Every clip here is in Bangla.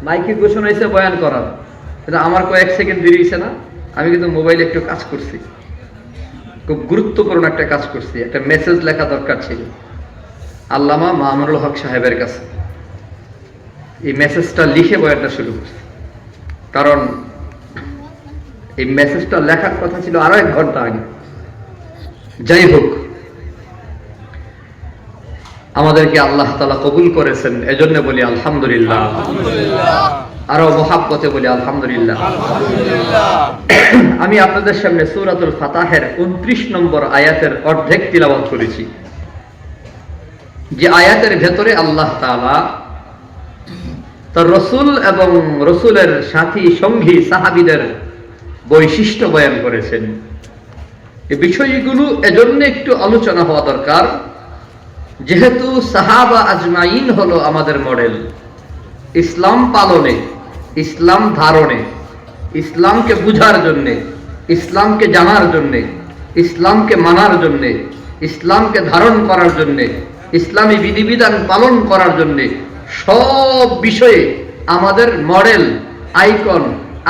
মাইকে ঘোষণা হয়েছে বয়ান করার, কিন্তু আমার কয়েক সেকেন্ড দেরি হয়েছে না, আমি কিন্তু মোবাইলে একটু কাজ করছি, খুব গুরুত্বপূর্ণ একটা কাজ করছি, একটা মেসেজ লেখা দরকার ছিল আল্লামা মামুনুল হক সাহেবের কাছে। এই মেসেজটা লিখে বয়ানটা শুরু করছি, কারণ এই মেসেজটা লেখার কথা ছিল আরো 1 ঘন্টা আগে। যাই হোক, আমাদেরকে আল্লাহ তাআলা কবুল করেছেন, এজন্য বলি আলহামদুলিল্লাহ। আরো মহাব্বতে বলি আলহামদুলিল্লাহ। আমি আপনাদের সামনে সূরাতুল ফাতাহের 29 নম্বর আয়াতের অর্ধেক তিলাওয়াত করেছি, যে আয়াতের ভেতরে আল্লাহ তাআলা তার রসুল এবং রসুলের সাথী সঙ্গী সাহাবীদের বৈশিষ্ট্য বয়ান করেছেন। এই বিষয়গুলো এজন্য একটু আলোচনা হওয়া দরকার, যেহেতু সাহাবা আজমাইন হলো আমাদের মডেল ইসলাম পালনে, ইসলাম ধারণে, ইসলামকে বুঝার জন্যে, ইসলামকে জানার জন্যে, ইসলামকে মানার জন্যে, ইসলামকে ধারণ করার জন্যে, ইসলামী বিধিবিধান পালন করার জন্যে, সব বিষয়ে আমাদের মডেল, আইকন,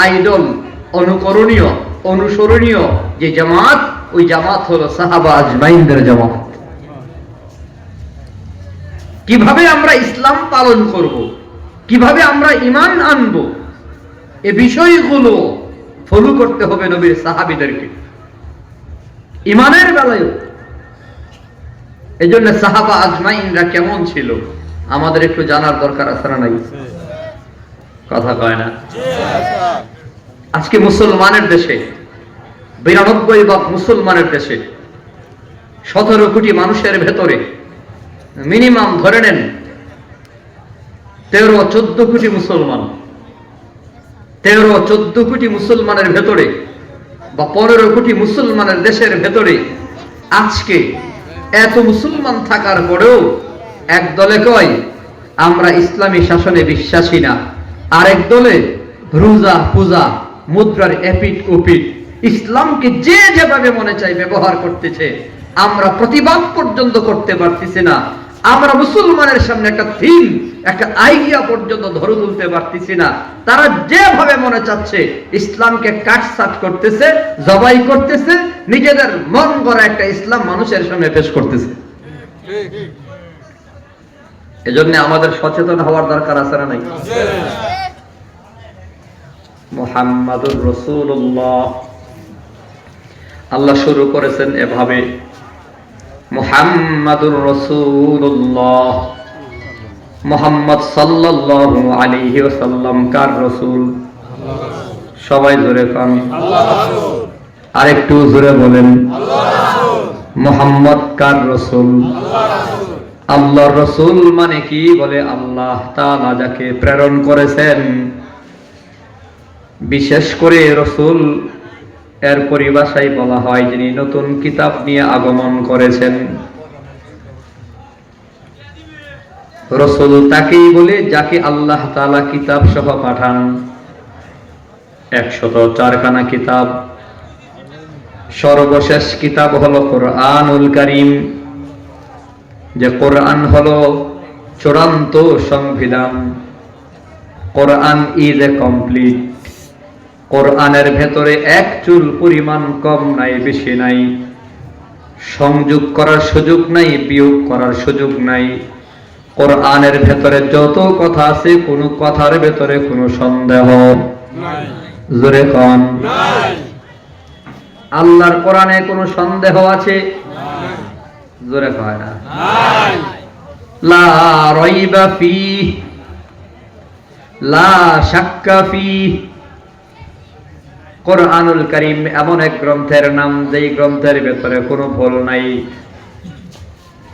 আইডল, অনুকরণীয়, অনুসরণীয় যে জামাত, ওই জামাত হলো সাহাবা আজমাইনদের জামাত। কিভাবে আমরা ইসলাম পালন করব, কিভাবে আমরা ঈমান আনবো, এই বিষয়গুলো ফলো করতে হবে নবীর সাহাবীদেরকে ঈমানের বেলায়। এজন্য সাহাবা আজমাইনরা কেমন ছিল আমাদের একটু জানার দরকার আছে না নাই? কথা কয় না? আজকে মুসলমানের দেশে, 92 মুসলমানের দেশে 17 কোটি মানুষের ভেতরে মিনিমাম ধরে নেন 13-14 কোটি মুসলমান, 13-14 কোটি মুসলমানের ভেতরে বা 15 কোটি মুসলমানের দেশের ভেতরে আজকে এত মুসলমান থাকার পরেও এক দলে কয় আমরা ইসলামী শাসনে বিশ্বাসী না, আরেক দলে রোজা পূজা মুদ্রার এপিট ওপিট ইসলামকে যে যেভাবে মনে চাই ব্যবহার করতেছে, আমরা প্রতিবাদ পর্যন্ত করতে পারতেছি না। আমরা মুসলমানের সামনে একটা থিম, একটা আইডিয়া পর্যন্ত ধরে তুলতে পারতেছি না। তারা যেভাবে মনে চাচ্ছে ইসলামকে কাটছাট করতেছে, জবাই করতেছে, নিজেদের মন গড়া একটা ইসলাম মানুষের সামনে পেশ করতেছে। এজন্য আমাদের সচেতন হওয়ার দরকার আছে না নাই? মুহাম্মাদুর রাসূলুল্লাহ, আল্লাহ শুরু করেছেন এভাবে, মুহাম্মাদুর রাসূলুল্লাহ, মুহাম্মদ সাল্লাল্লাহু আলাইহি ওয়াসাল্লাম কার রাসূল? সবাই জোরে কান, আরেকটু জোরে বলেন, মুহাম্মদ কার রাসূল? আল্লাহর রাসূল মানে কি? বলে আল্লাহ তাআলা যাকে প্রেরণ করেছেন। বিশেষ করে রাসূল এর পরিভাষায় বলা হয় যিনি নতুন কিতাব নিয়ে আগমন করেছেন। রাসূল তাকেই বলে যাকে আল্লাহ তাআলা কিতাব সহ পাঠান। 104 খানা কিতাব, সর্বশেষ কিতাব হলো কোরআনুল কারীম, যে কোরআন হলো চূড়ান্ত সংবিধান। Quran is a complete. কোরআনের ভেতরে এক চুল পরিমাণ কম নাই, বেশি নাই, সংযোগ করার সুযোগ নাই, বিয়োগ করার সুযোগ নাই। কোরআনের ভেতরে যত কথা আছে, কোন কথার ভেতরে কোনো সন্দেহ নাই। জোরে কোন নাই। আল্লাহর কোরআনে কোনো সন্দেহ আছে? জোরে কয় না? নাই। লা রাইবা ফীহি, লা শাক্কা ফীহি। কোরআনুল কারীম এমন এক গ্রন্থের নাম যেই গ্রন্থের ভেতরে কোনো ভুল নাই,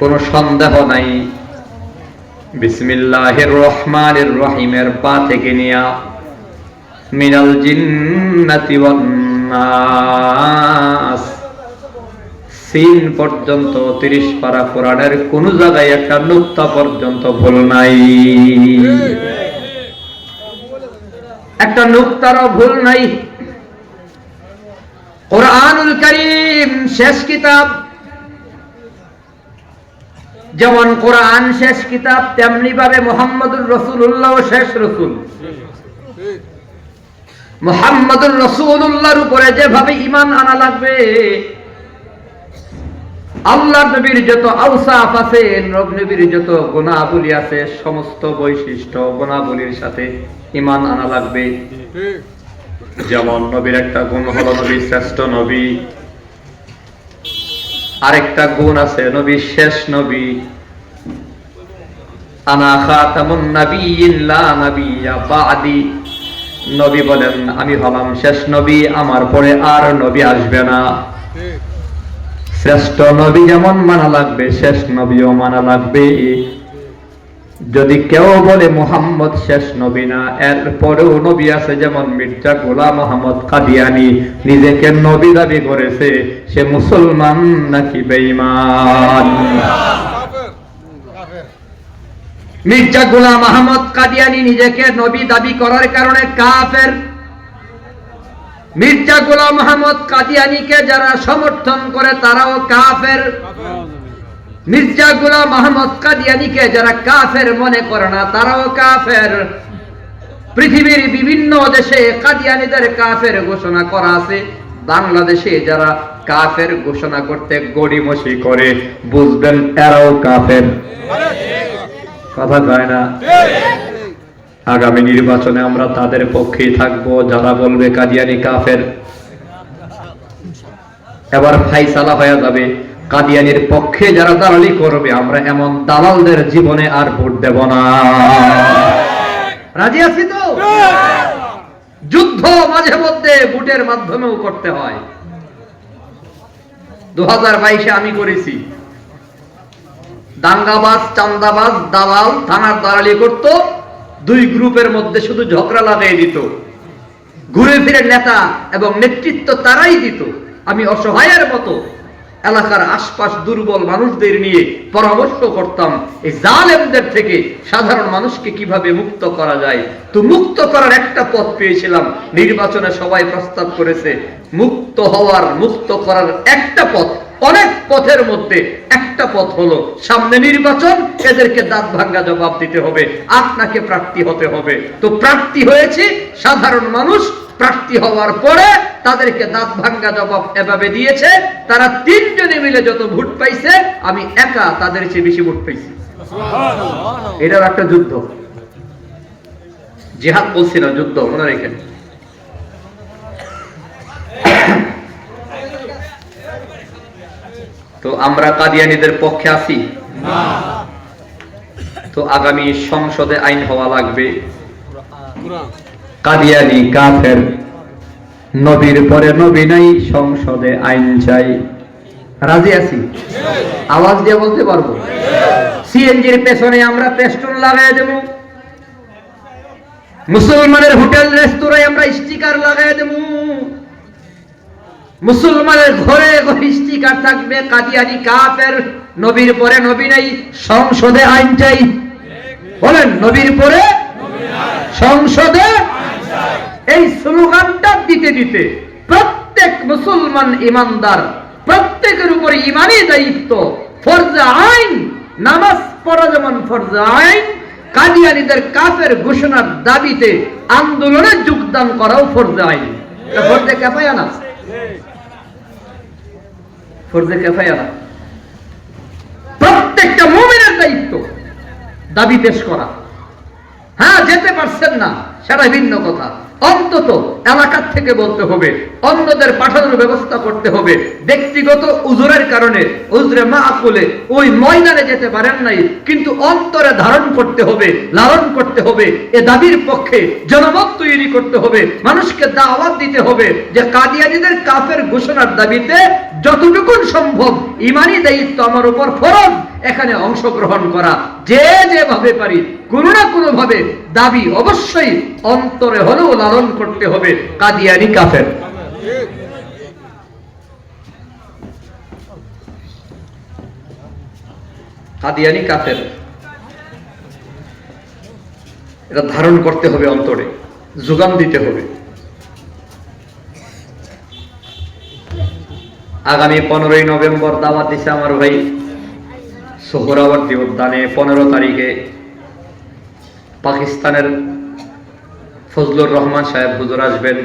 কোনো সন্দেহ নাই। বিসমিল্লাহির রহমানির রহিমের পা থেকে নিয়া মিনাল জিন্নাতি ওয়ান নাস সিন পর্যন্ত 30 পারা কোরআনের কোন জায়গায় একটা নুক্তা পর্যন্ত ভুল নাই, একটা নুক্তারও ভুল নাই। কোরআনুল কারীম শেষ কিতাব, যেমন কোরআন শেষ কিতাব, তেমনি ভাবে মুহাম্মদুর রাসূলুল্লাহ শেষ রাসূল। মুহাম্মদুর রাসূলুল্লাহর উপরে যেভাবে ঈমান আনা লাগবে, আল্লাহর নবীর যত আওসাফ আছে, নবীর যত গুণাবলী আছে, সমস্ত বৈশিষ্ট্য গুণাবলীর সাথে ঈমান আনা লাগবে। যেমন নবীর একটা গুণ হলো নবী শ্রেষ্ঠ নবী, আরেকটা গুণ আছে নবী শেষ নবী। আনা খাতামুন নাবিয়্যিন লা নাবিয়্যা বা'দি, নবী বলেন আমি হলাম শেষ নবী, আমার পরে আর নবী আসবে না। শ্রেষ্ঠ নবী যেমন মানা লাগবে, শেষ নবীও মানা লাগবে। যদি কেউ বলে মুহাম্মদ শেষ নবী না, এরপরেও নবী আছে, যেমন মির্জা গোলাম মোহাম্মদ কাদিয়ানী নিজেকে নবী দাবি করেছে, সে মুসলমান নাকি বেঈমান? মির্জা গোলাম মোহাম্মদ কাদিয়ানী নিজেকে নবী দাবি করার কারণে কাফের। মির্জা গোলাম মোহাম্মদ কাদিয়ানীকে যারা সমর্থন করে তারাও কাফের। মির্জা গোলাম মোহাম্মদ কাদিয়ানীকে যারা কাফের মনে করে না তারাও কাফের। পৃথিবীর বিভিন্ন দেশে কাদিয়ানীদের কাফের ঘোষণা করা আছে। বাংলাদেশে যারা কাফের ঘোষণা করতে গড়িমসি করে, বুঝবেন এরাও কাফের। কথা কয় না? আগামী নির্বাচনে আমরা তাদের পক্ষেই থাকবো যারা বলবে কাদিয়ানী কাফের। এবার ফাইসালা হয়ে যাবে, কাদিয়ানীর পক্ষে যারা দালালি করবে, আমরা এমন দালালদের জীবনে আর ভোট দেব না। রাজি আছি তো? যুদ্ধ মাঝে মধ্যে ভোটের মাধ্যমেও করতে হয়। 2022-এ আমি করেছি। দাঙ্গাবাজ, চান্দাবাজ, দালাল থানার দালালি করত, দুই গ্রুপের মধ্যে শুধু ঝগড়া লাগিয়ে দিত। ঘুরে ফিরে নেতা এবং নেতৃত্ব তারাই দিত। আমি অসহায়ের মতো এলাকার আশপাশ দুর্বল মানুষদের নিয়ে পরামর্শ করতাম, এই জালেমদের থেকে সাধারণ মানুষকে কিভাবে মুক্ত করা যায়। তো মুক্ত করার একটা পথ পেয়েছিলাম। নির্বাচনে সবাই প্রস্তাব করেছে, মুক্ত হওয়ার, মুক্ত করার একটা পথ, অনেক পথের মধ্যে একটা পথ হলো সামনে নির্বাচন, এদেরকে দাঁত ভাঙ্গা জবাব দিতে হবে, আপনাকে প্রার্থী হতে হবে। তো প্রার্থী হয়েছে সাধারণ মানুষ। প্রার্থী হওয়ার পরে তাদেরকে দাঁত ভাঙ্গা জবাব এভাবে দিয়েছে, তারা তিনজনে মিলে যত ভোট পাইছে, আমি একা তাদের চেয়ে বেশি ভোট পাইছি। এটাও একটা যুদ্ধ। জিহাদ বলছি না, যুদ্ধ, মনে রেখেন। তো আমরা কাদিয়ানীদের পক্ষে আছি না। তো আগামী সংসদে আইন হওয়া লাগবে, কাদিয়ানী কাফের, নবীর পরে নবী নাই, সংসদে আইন চাই। রাজি আছি? আওয়াজ দিয়ে বলতে পারবো? সিএনজির পেছনে আমরা পেস্টুন লাগাই দেব, মুসলমানের হোটেল রেস্তোরাঁয় আমরা স্টিকার লাগাই দেব, মুসলমানের ঘরে ঘরে স্টিকার থাকবে কাদিয়ানী কাফের, নবীর পরে নবী নাই, সংসদে আইন চাই। বলেন, নবীর পরে সংসদে। এই স্লোগানটা দিতে দিতে প্রত্যেক মুসলমান ইমানদার, প্রত্যেকের উপরে ইমানি দায়িত্ব, ফরজে আইন। নামাজ পড়া যেমন ফরজে আইন, কাদিয়ানীদের কাফের ঘোষণার দাবিতে আন্দোলনে যোগদান করাও ফরজে আইন। ফরজে কিফায়া না? ফরজে কিফায়া না? প্রত্যেকটা মুমিনের দায়িত্ব দাবি পেশ করা। হ্যাঁ, যেতে পারছেন না সেটা ভিন্ন কথা, অন্তত এলাকার থেকে বলতে হবে, অন্যদের পাঠানোর ব্যবস্থা করতে হবে। ব্যক্তিগত উজুরের কারণে, উজরে মাআকুলে ওই ময়দানে যেতে পারেন নাই, কিন্তু অন্তরে ধারণ করতে হবে, লালন করতে হবে। এ দাবির পক্ষে জনমত তৈরি করতে হবে, মানুষকে দাওয়াত দিতে হবে যে কাদিয়ানীদের কাফের ঘোষণার দাবিতে যতটুকু সম্ভব ইমানি দায়িত্ব আমার উপর ফরজ, এখানে অংশগ্রহণ করা। যে যেভাবে পারি কোনো না কোনো ভাবে দাবি অবশ্যই অন্তরে হলেও লালন করতে হবে, কাদিয়ানী কাফের। কাদিয়ানী কাফের, এটা ধারণ করতে হবে, অন্তরে যোগান দিতে হবে। আগামী 15ই নভেম্বর দাওয়াত দিছে আমার ভাই সোহরাওয়ার্দী উদ্যানে 15 তারিখে পাকিস্তানের ফজলুর রহমান সাহেব হুজুর আসবেন।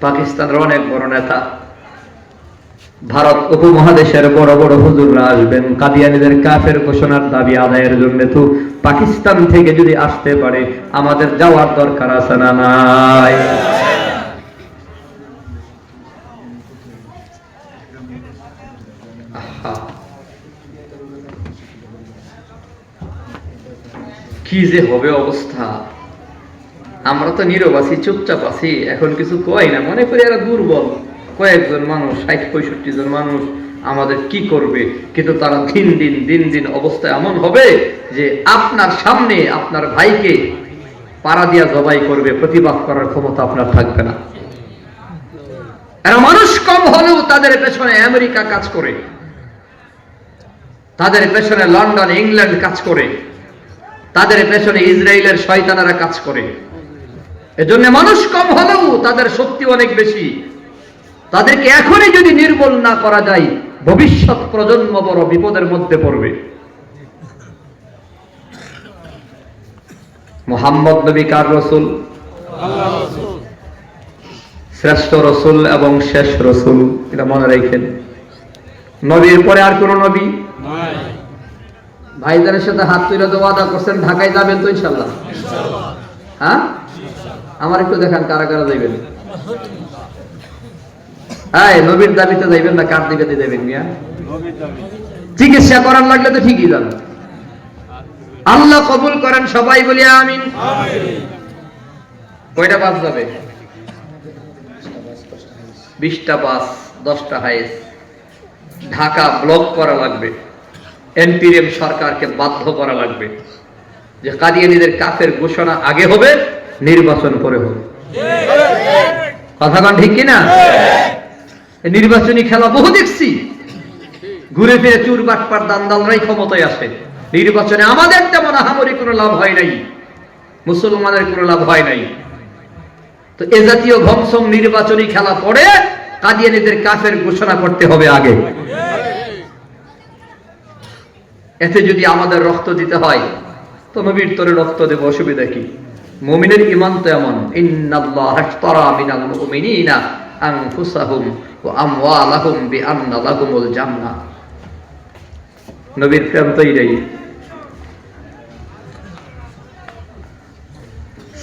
পাকিস্তানের অনেক বড় নেতা, ভারত উপমহাদেশের বড় বড় হুজুররা আসবেন। কাদিয়ানীদের কাফের ঘোষণার দাবি আদায়ের জন্য তো পাকিস্তান থেকে যদি আসতে পারে আমাদের যাওয়ার দরকার আছে না নাই? কি যে হবে অবস্থা! আমরা তো নীরব আছি, চুপচাপ আছি, এখন কিছু কই না, মনে করি এরা দুর্বল কয়েকজন মানুষ, 60-65 জন মানুষ আমাদের কি করবে। কিন্তু তারা দিন দিন অবস্থা এমন হবে যে আপনার সামনে আপনার ভাইকে পাড়া দিয়া জবাই করবে, প্রতিবাদ করার ক্ষমতা আপনার থাকবে না। এরা মানুষ কম হলেও তাদের পেছনে আমেরিকা কাজ করে, তাদের পেছনে লন্ডন ইংল্যান্ড কাজ করে, তাদের পেছনে ইসরায়েলের শয়তানেরা কাজ করে। এজন্য মানুষ কম হলেও তাদের শক্তি অনেক বেশি। তাদেরকে এখনই যদি নির্মূল না করা যায়, ভবিষ্যৎ প্রজন্ম বড় বিপদের মধ্যে পড়বে। মুহাম্মদ নবী কার রসুল? শ্রেষ্ঠ রসুল এবং শেষ রসুল, এটা মনে রাখেন। নবীর পরে আর কোন নবী নাই। ভাইজানের সাথে হাত তুলে তো ওয়াদা করছেন ঢাকায় যাবেন তো ইনশাআল্লাহ? হ্যাঁ, আমার একটু দেখান কারা কারা যাইবেন। হ্যাঁ, নবীর দাবিতে যাইবেন না কার দিকে যাইবেন? মিয়া চিকিৎসা করার লাগলে তো ঠিকই যাবেন। আল্লাহ কবুল করেন, সবাই বলি আমিন। কয়টা বাস যাবে? 20টা বাস, 10টা হাইস। ঢাকা ব্লক করা লাগবে, এনপিএম সরকারকে বাধ্য করা লাগবে যে কাদিয়ানীদের কাফের ঘোষণা আগে হবে, নির্বাচন পরে হবে। কথা কন ঠিক কিনা? নির্বাচনী খেলা বহু দেখছি, ঘুরে ফিরে চুর বাটপার দান্দালরাই ক্ষমতায় আসে। নির্বাচনে আমাদের তেমন আহামরি কোনো লাভ হয় নাই, মুসলমানের কোনো লাভ হয় নাই। তো এ জাতীয় ভংসং নির্বাচনী খেলা পরে কাদিয়ানীদের কাফের ঘোষণা করতে হবে আগে। এতে যদি আমাদের রক্ত দিতে হয় তো নবীর তরে রক্ত দেব, অসুবিধা কি? মুমিনের ঈমান তো এমন, ইন্নাল্লাহা আশতারা মিনাল মুমিনিনা আনফুসাহুম ওয়া আমওয়ালাহুম বিআন্না লাহুমুল জান্নাহ। নবীর প্রেম তো এটাই।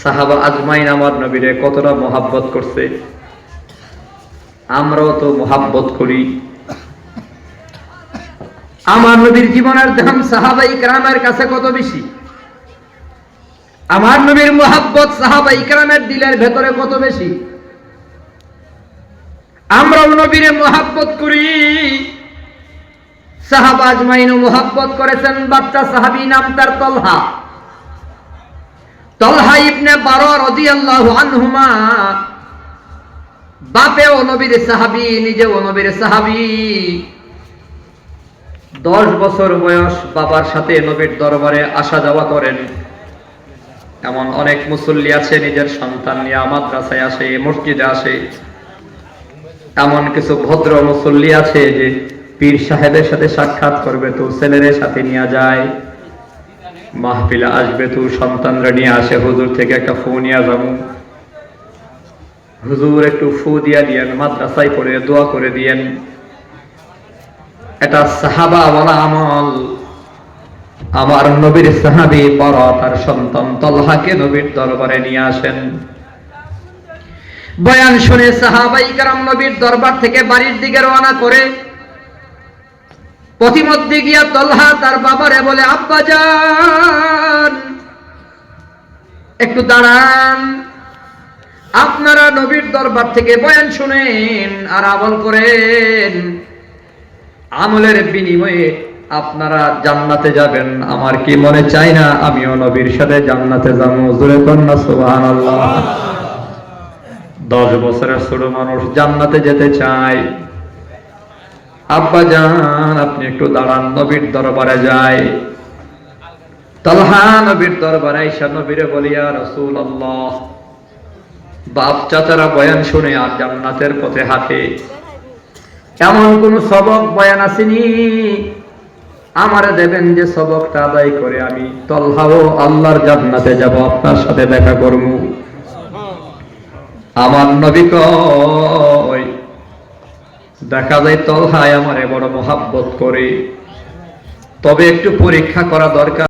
সাহাবা আজমাইন আমার নবীরে কতটা মহাব্বত করছে, আমরাও তো মহাব্বত করি। আমার নবীর জীবনের দাম সাহাবাই কেরামের কাছে কত বেশি, আমার নবীর মহাব্বত সাহাবাই কেরামের দিলের ভেতরে কত বেশি। আমরাও নবীরে মহাব্বত করি, সাহাবা আজমাইনও মহাব্বত করেছেন। বাচ্চা সাহাবী নাম তার তলহা, তলহা ইবনে বারা রাদিয়াল্লাহু আনহুমা। বাপেও নবীর সাহাবী, নিজেও নবীর সাহাবী। 10 বছর বয়স বাবার সাথে নবীর দরবারে আসা যাওয়া করেন। এমন অনেক মুসল্লি আছে নিজের সন্তান নিয়ে মাদ্রাসায় আসে, মসজিদে আসে। এমন কিছু ভদ্র মুসল্লি আছে যে পীর সাহেবের সাথে সাক্ষাৎ করবে তো ছেলেদের সাথে নিয়ে যায়, মাহফিলে আসবে তো সন্তানরা নিয়ে আসে, হুজুর থেকে একটা ফু নিয়ে যাবো, হুজুর একটু ফু দিয়া দিয়েন, মাদ্রাসায় পড়ে দোয়া করে দিয়েন। এটা সাহাবা বলা আমল। আমার নবীর সাহাবী বারা তার সন্তান তলহাকে নবীর দরবারে নিয়ে আসেন। বয়ান শুনে সাহাবাই কেরাম নবীর দরবার থেকে বাড়ির দিকে রওনা করে পথিমধ্যে গিয়া তলহা তার বাবারে বলে, আব্বা জান একটু দাঁড়ান, আপনারা নবীর দরবার থেকে বয়ান শুনেন আর আমল করেন, আমলের বিনিময়ে আপনারা জান্নাতে যাবেন। আমার কি মনে চাই না আমিও নবীর সাথে জান্নাতে যাবো? জোরে কন্যা সুবহানাল্লাহ। 10 বছরের ছোট মানুষ জান্নাতে যেতে চায়। আব্বা জান আপনি একটু দাঁড়ান, নবীর দরবারে যায়। তালহা নবীর দরবারে আইসা নবীরে বলি, ইয়া রাসূলুল্লাহ, বাপ চাচারা বয়ান শুনে আর জান্নাতের পথে হাঁটে, এমন কোন সবক বয়ান আসেনি আমারে দেবেন যে সবকটা আদায় করে আমি তলহাও আল্লাহর জান্নাতে যাব, আপনার সাথে দেখা করব। আমার নবী কয়, দেখা যায় তলহায় আমারে বড় মহাব্বত করে, তবে একটু পরীক্ষা করা দরকার।